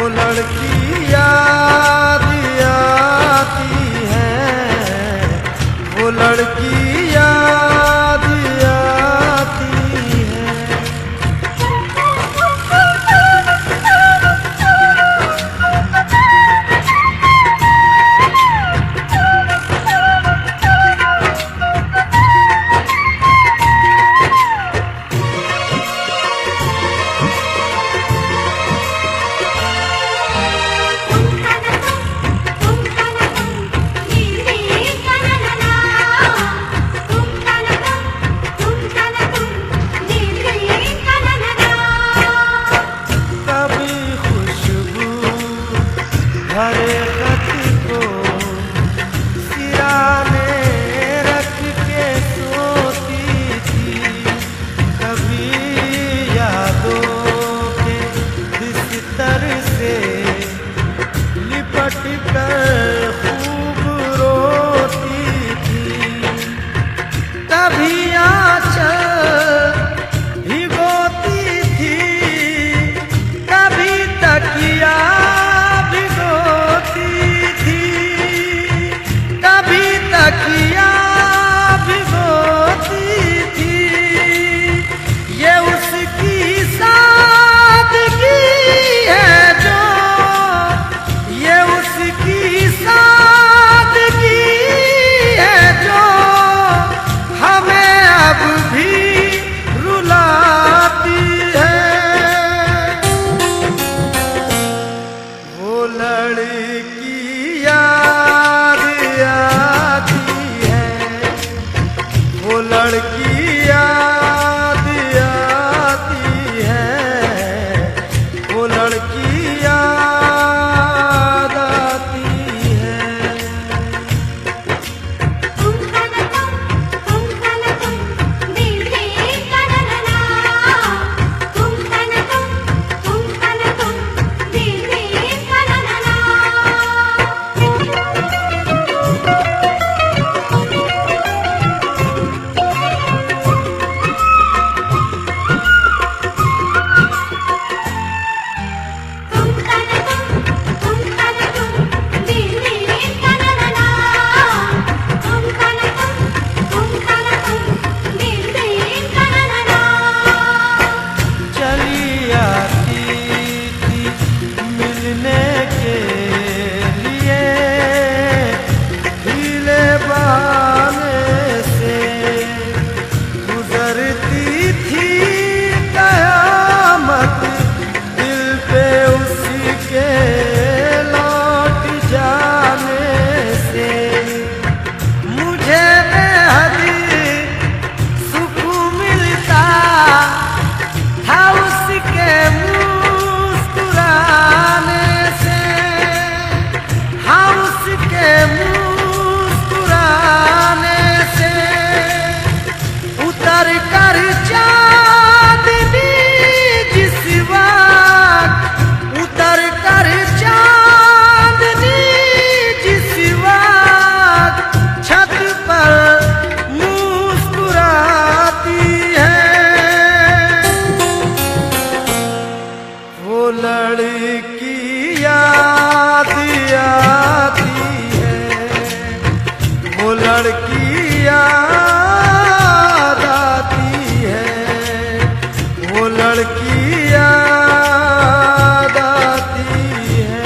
वो लड़की याद आती है, वो लड़की याद आती है। हरे खत को सिराने रख के सोती थी, कभी यादों के बिस्तर से लिपट कर खूब रोती थी। कभी आंचल भिगोती थी, कभी तकिया तकिया भिगोती थी। ये उसकी सादगी है जो, ये उसकी सादगी है जो हमें अब भी रुलाती है। वो लड़की याद आती है, वो लड़की याद आती है, वो लड़की याद आती है। वो लड़की याद आती है, वो लड़की याद आती है, वो लड़की याद आती है।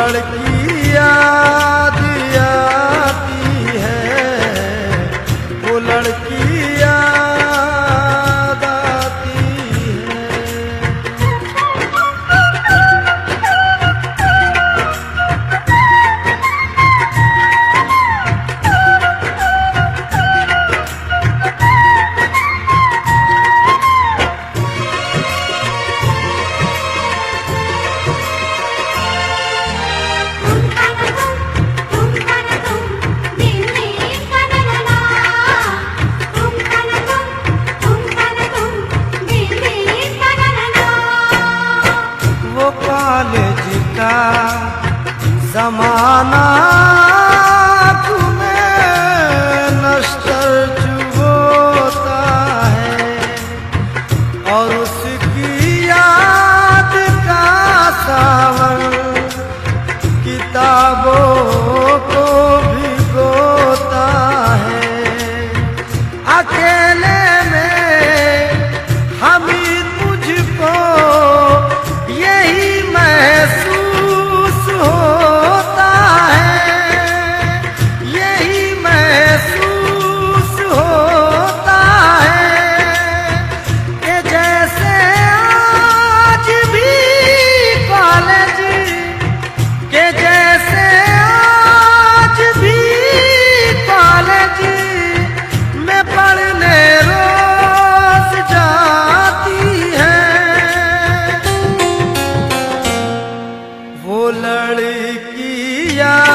लड़की याद आती है, वो लड़की याद आती है। वो कॉलेज का जमाना तुम्हें नश्तर चुभोता है, और उसकी याद का सावन किताबों को भिगोता है। अकेले में हमी मुझको यही महसूस होता है, यही महसूस होता है कि जैसे आज भी कॉलेज, के जैसे आज भी कॉलेज में पढ़ने रोज जाती है। वो लड़की याद